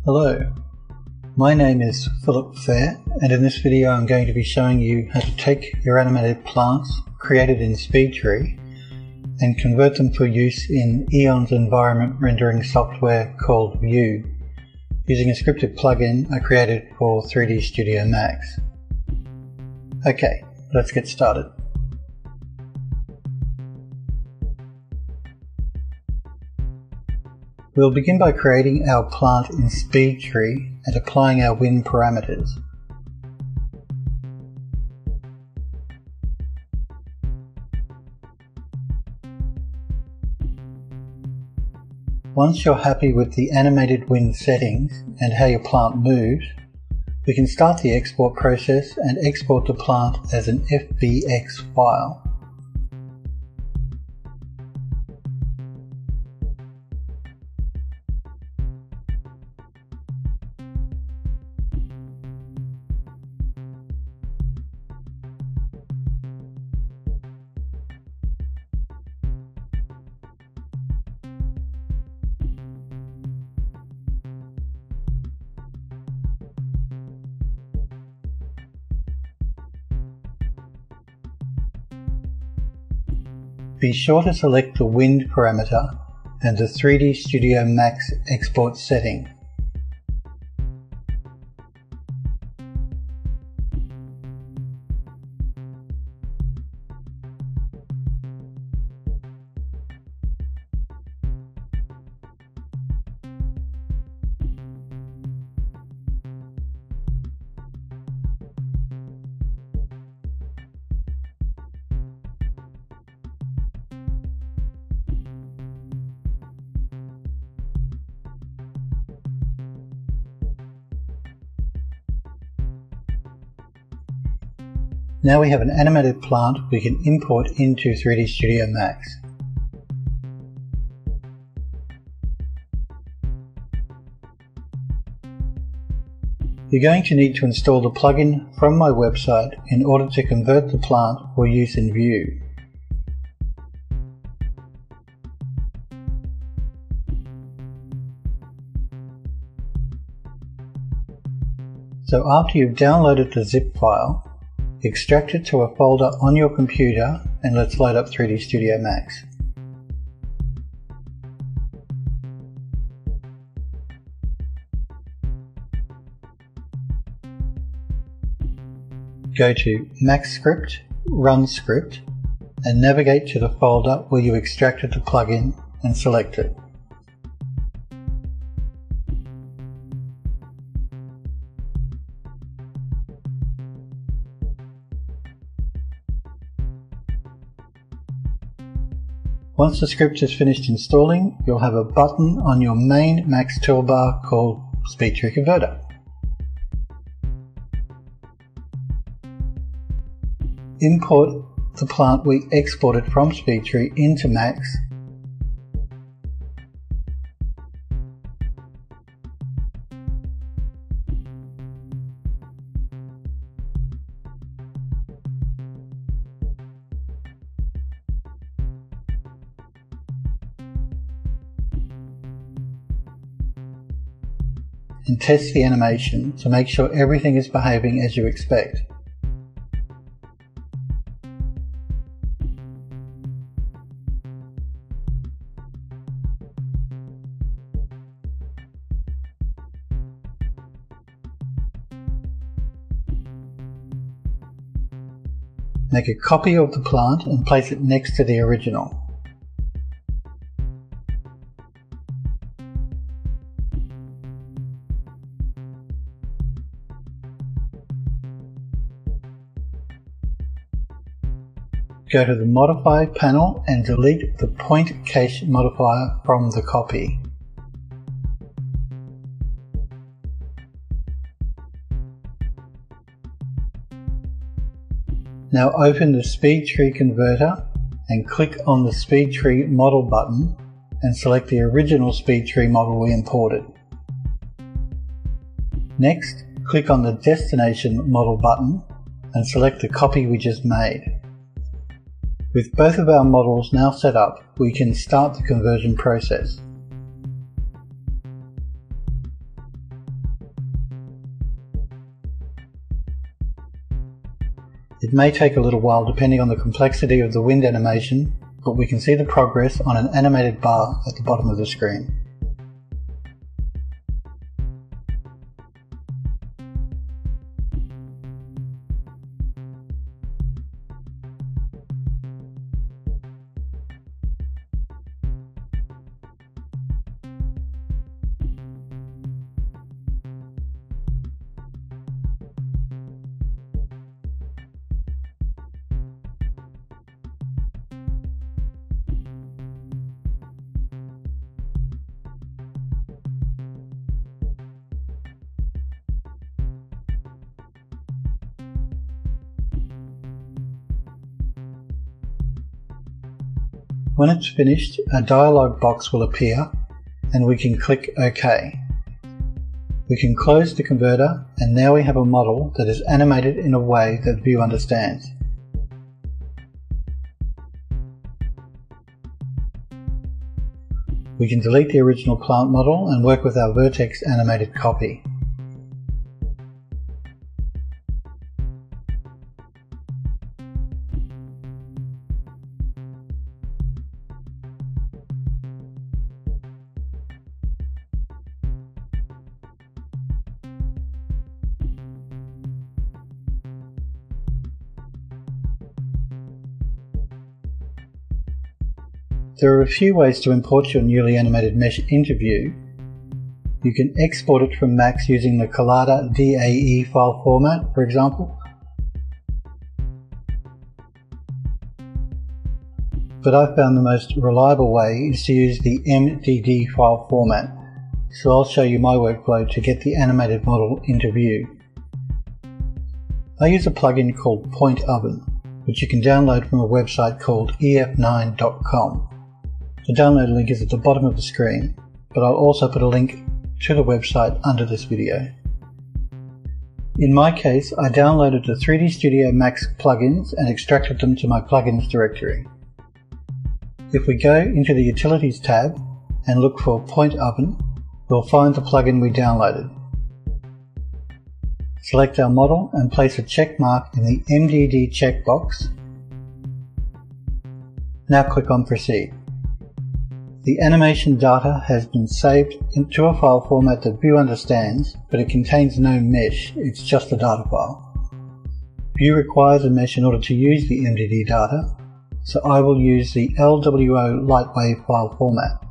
Hello, my name is Philip Fair, and in this video I'm going to be showing you how to take your animated plants created in SpeedTree and convert them for use in Eon's environment rendering software called View, using a scripted plugin I created for 3D Studio Max. Okay, let's get started. We'll begin by creating our plant in SpeedTree and applying our wind parameters. Once you're happy with the animated wind settings and how your plant moves, we can start the export process and export the plant as an FBX file. Be sure to select the wind parameter and the 3D Studio Max export setting. Now we have an animated plant we can import into 3D Studio Max. You're going to need to install the plugin from my website in order to convert the plant for use in View. So after you've downloaded the zip file, extract it to a folder on your computer and let's load up 3D Studio Max. Go to Max Script, Run Script, and navigate to the folder where you extracted the plugin and select it. Once the script is finished installing, you'll have a button on your main Max toolbar called SpeedTree Converter. Import the plant we exported from SpeedTree into Max. And test the animation to make sure everything is behaving as you expect. Make a copy of the plant and place it next to the original. Go to the Modify panel and delete the Point Cache modifier from the copy. Now open the SpeedTree Converter and click on the SpeedTree Model button and select the original SpeedTree model we imported. Next, click on the Destination Model button and select the copy we just made. With both of our models now set up, we can start the conversion process. It may take a little while depending on the complexity of the wind animation, but we can see the progress on an animated bar at the bottom of the screen. When it's finished, a dialog box will appear and we can click OK. We can close the converter and now we have a model that is animated in a way that View understands. We can delete the original plant model and work with our vertex animated copy. There are a few ways to import your newly animated mesh into View. You can export it from Max using the Collada DAE file format, for example. But I found the most reliable way is to use the MDD file format, so I'll show you my workflow to get the animated model into View. I use a plugin called Point Oven, which you can download from a website called ef9.com. The download link is at the bottom of the screen, but I'll also put a link to the website under this video. In my case, I downloaded the 3D Studio Max plugins and extracted them to my plugins directory. If we go into the Utilities tab and look for Point Oven, we'll find the plugin we downloaded. Select our model and place a check mark in the MDD checkbox. Now click on Proceed. The animation data has been saved into a file format that View understands, but it contains no mesh, it's just a data file. View requires a mesh in order to use the MDD data, so I will use the LWO Lightwave file format.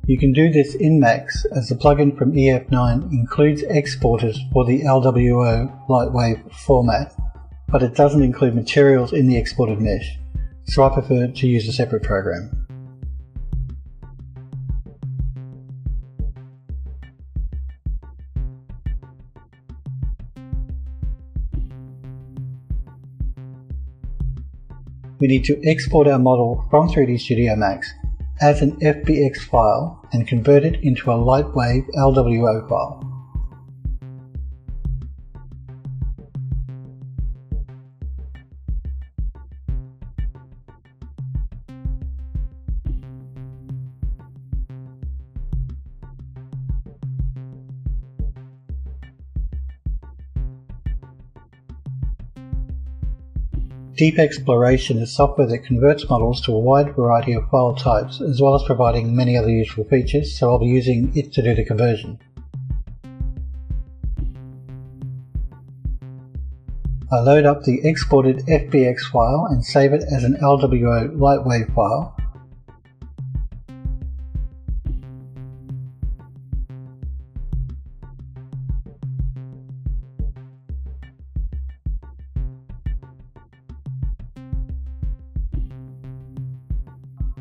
You can do this in Max as the plugin from EF9 includes exporters for the LWO Lightwave format, but it doesn't include materials in the exported mesh, so I prefer to use a separate program. We need to export our model from 3D Studio Max as an FBX file and convert it into a Lightwave LWO file. Deep Exploration is software that converts models to a wide variety of file types, as well as providing many other useful features, so I'll be using it to do the conversion. I load up the exported FBX file and save it as an LWO Lightwave file.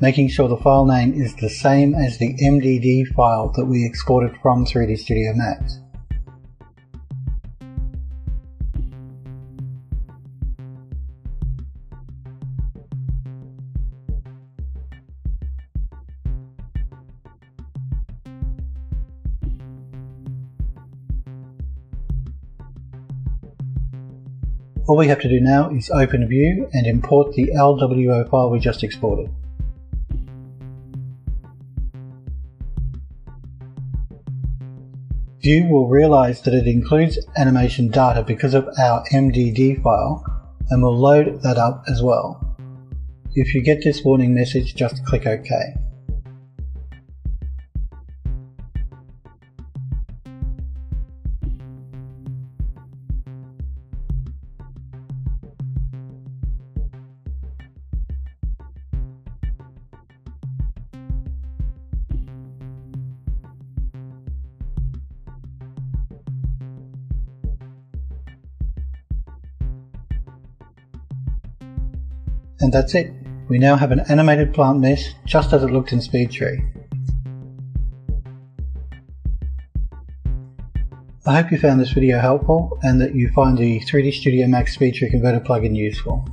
Making sure the file name is the same as the MDD file that we exported from 3D Studio Max. All we have to do now is open View and import the LWO file we just exported. View will realize that it includes animation data because of our MDD file, and we'll load that up as well. If you get this warning message, just click OK. And that's it. We now have an animated plant mesh just as it looked in SpeedTree. I hope you found this video helpful and that you find the 3D Studio Max SpeedTree Converter plugin useful.